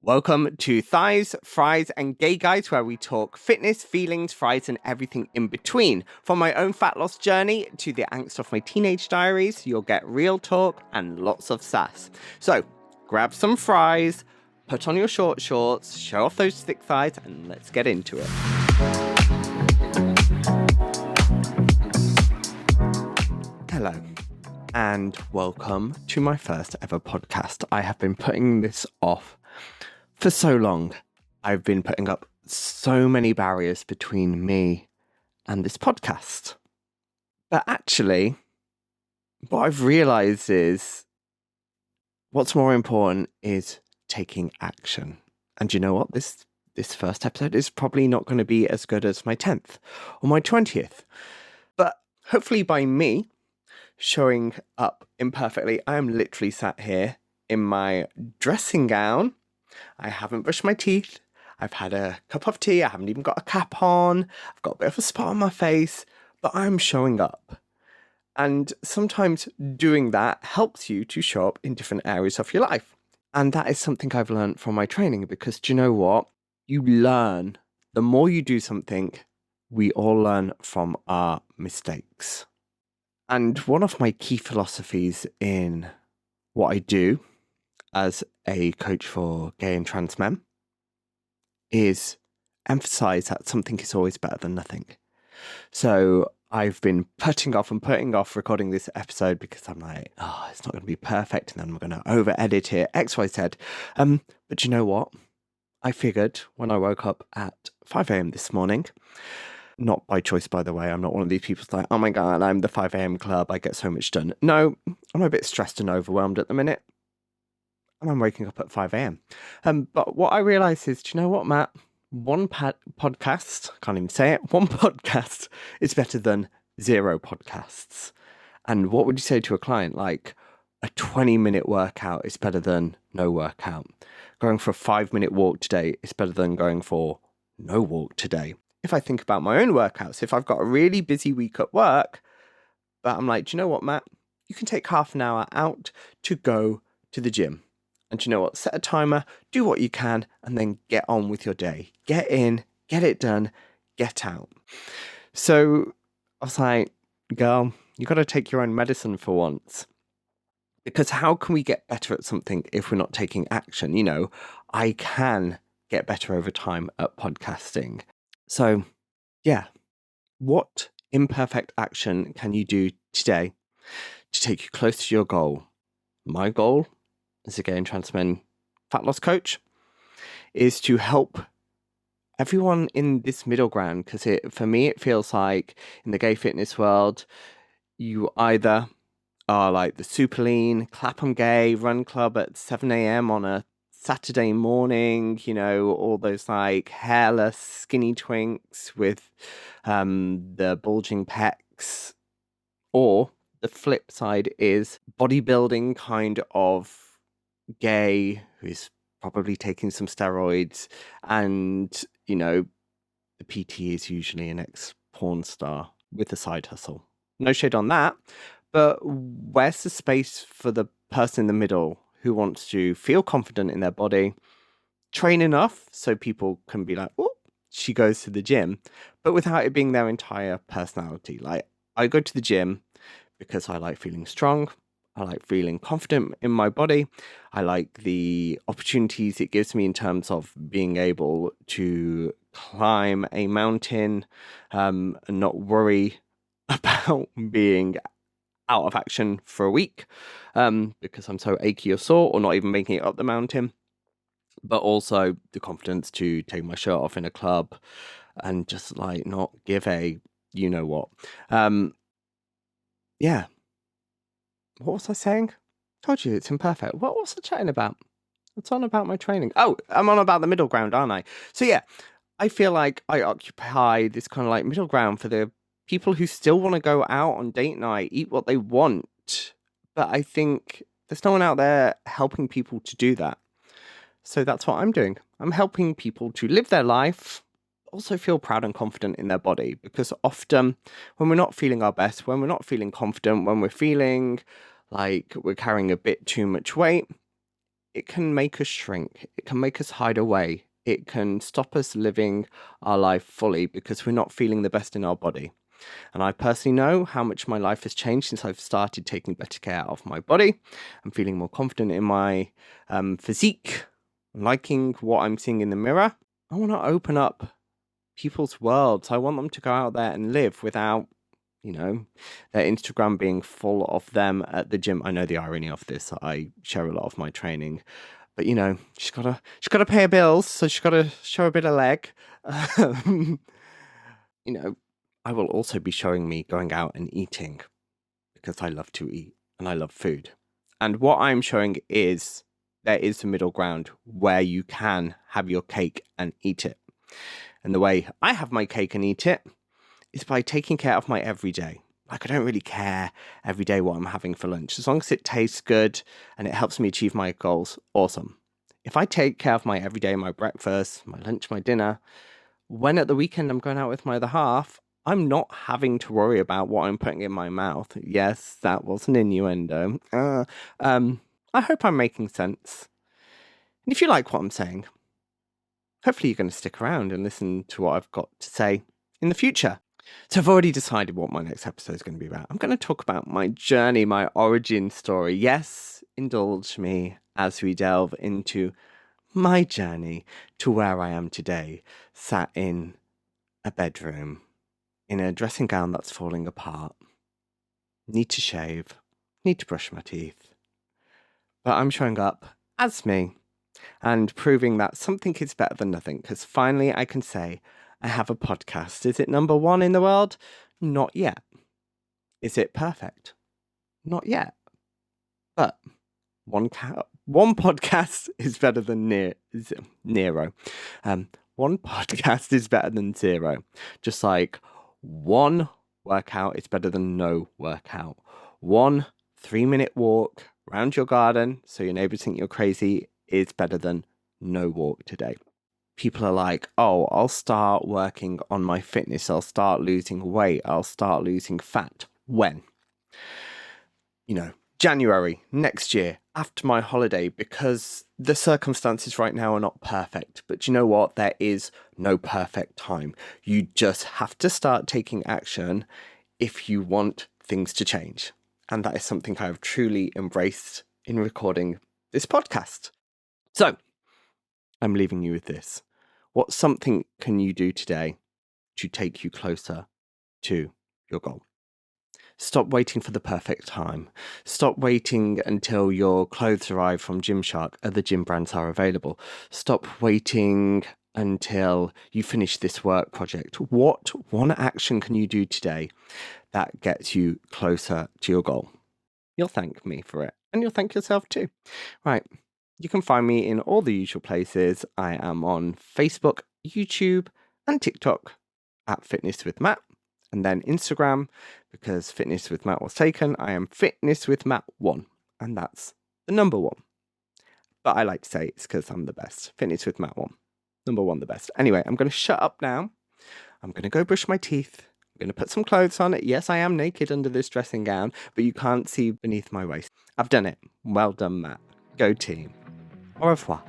Welcome to Thighs, Fries and Gay Guys, where we talk fitness, feelings, fries and everything in between. From my own fat loss journey to the angst of my teenage diaries, you'll get real talk and lots of sass. So grab some fries, put on your short shorts, show off those thick thighs and let's get into it. Hello and welcome to my first ever podcast. I have been putting this off for so long. I've been putting up so many barriers between me and this podcast. But actually, what I've realized is what's more important is taking action. And you know what? This first episode is probably not going to be as good as my 10th or my 20th. But hopefully by me showing up imperfectly, I am literally sat here in my dressing gown. I haven't brushed my teeth. I've had a cup of tea. I haven't even got a cap on. I've got a bit of a spot on my face, but I'm showing up. And sometimes doing that helps you to show up in different areas of your life. And that is something I've learned from my training because do you know what? You learn. The more you do something, we all learn from our mistakes. And one of my key philosophies in what I do as a coach for gay and trans men is emphasize that something is always better than nothing. So I've been putting off recording this episode because I'm like, it's not going to be perfect and then I'm going to over edit it, XYZ. But you know what? I figured when I woke up at 5 a.m. this morning, not by choice, by the way. I'm not one of these people that's like, oh my God, I'm the 5 a.m. club. I get so much done. No, I'm a bit stressed and overwhelmed at the minute. And I'm waking up at 5 a.m. But what I realized is, do you know what, Matt? One podcast, can't even say it, one podcast is better than 0 podcasts. And what would you say to a client? Like a 20-minute workout is better than no workout. Going for a 5-minute walk today is better than going for no walk today. If I think about my own workouts, if I've got a really busy week at work, but I'm like, do you know what, Matt? You can take half an hour out to go to the gym. And you know what? Set a timer, do what you can, and then get on with your day. Get in, get it done, get out. So I was like, girl, you got to take your own medicine for once. Because how can we get better at something if we're not taking action? You know, I can get better over time at podcasting. So, yeah, what imperfect action can you do today to take you close to your goal? My goal as a gay and trans men fat loss coach is to help everyone in this middle ground, because for me it feels like in the gay fitness world you either are like the super lean Clapham gay run club at 7 a.m. on a Saturday morning, you know, all those like hairless skinny twinks with the bulging pecs, or the flip side is bodybuilding kind of gay who's probably taking some steroids, and you know the PT is usually an ex-porn star with a side hustle. No shade on that, but where's the space for the person in the middle who wants to feel confident in their body, train enough so people can be like, oh, she goes to the gym, but without it being their entire personality? Like, I go to the gym because I like feeling strong. I like feeling confident in my body. I like the opportunities it gives me in terms of being able to climb a mountain and not worry about being out of action for a week because I'm so achy or sore, or not even making it up the mountain. But also the confidence to take my shirt off in a club and just like not give a you know what. Yeah. What was I saying? Told you it's imperfect. What was I chatting about? It's on about my training. Oh, I'm on about the middle ground, aren't I? So yeah, I feel like I occupy this kind of like middle ground for the people who still want to go out on date night, eat what they want. But I think there's no one out there helping people to do that. So that's what I'm doing. I'm helping people to live their life, also feel proud and confident in their body. Because often when we're not feeling our best, when we're not feeling confident, when we're feeling like we're carrying a bit too much weight, it can make us shrink. It can make us hide away. It can stop us living our life fully because we're not feeling the best in our body. And I personally know how much my life has changed since I've started taking better care of my body. I'm feeling more confident in my physique, liking what I'm seeing in the mirror. I want to open up people's worlds. I want them to go out there and live without, their Instagram being full of them at the gym. I know the irony of this. I share a lot of my training, but she's gotta pay her bills, so she's gotta show a bit of leg. you know, I will also be showing me going out and eating because I love to eat and I love food. And what I'm showing is there is a middle ground where you can have your cake and eat it. And the way I have my cake and eat it is by taking care of my everyday. Like, I don't really care every day what I'm having for lunch. As long as it tastes good and it helps me achieve my goals, awesome. If I take care of my everyday, my breakfast, my lunch, my dinner, when at the weekend I'm going out with my other half, I'm not having to worry about what I'm putting in my mouth. Yes, that was an innuendo. I hope I'm making sense. And if you like what I'm saying, hopefully you're going to stick around and listen to what I've got to say in the future. So I've already decided what my next episode is going to be about. I'm going to talk about my journey, my origin story. Yes, indulge me as we delve into my journey to where I am today, sat in a bedroom, in a dressing gown that's falling apart. Need to shave, need to brush my teeth. But I'm showing up as me and proving that something is better than nothing, because finally I can say I have a podcast. Is it number one in the world? Not yet. Is it perfect? Not yet. But one podcast is better than Nero. One podcast is better than zero. Just like one workout is better than no workout. 1 3-minute walk around your garden so your neighbours think you're crazy is better than no walk today. People are like, oh, I'll start working on my fitness. I'll start losing weight. I'll start losing fat. When? January next year after my holiday, because the circumstances right now are not perfect. But you know what? There is no perfect time. You just have to start taking action if you want things to change. And that is something I have truly embraced in recording this podcast. So I'm leaving you with this. What something can you do today to take you closer to your goal? Stop waiting for the perfect time. Stop waiting until your clothes arrive from Gymshark. Other gym brands are available. Stop waiting until you finish this work project. What one action can you do today that gets you closer to your goal? You'll thank me for it, and you'll thank yourself too. Right. You can find me in all the usual places. I am on Facebook, YouTube, and TikTok at Fitness with Matt. And then Instagram, because Fitness with Matt was taken, I am Fitness with Matt 1. And that's the number 1. But I like to say it's because I'm the best. Fitness with Matt 1. Number 1, the best. Anyway, I'm going to shut up now. I'm going to go brush my teeth. I'm going to put some clothes on. Yes, I am naked under this dressing gown, but you can't see beneath my waist. I've done it. Well done, Matt. Go team. Au revoir.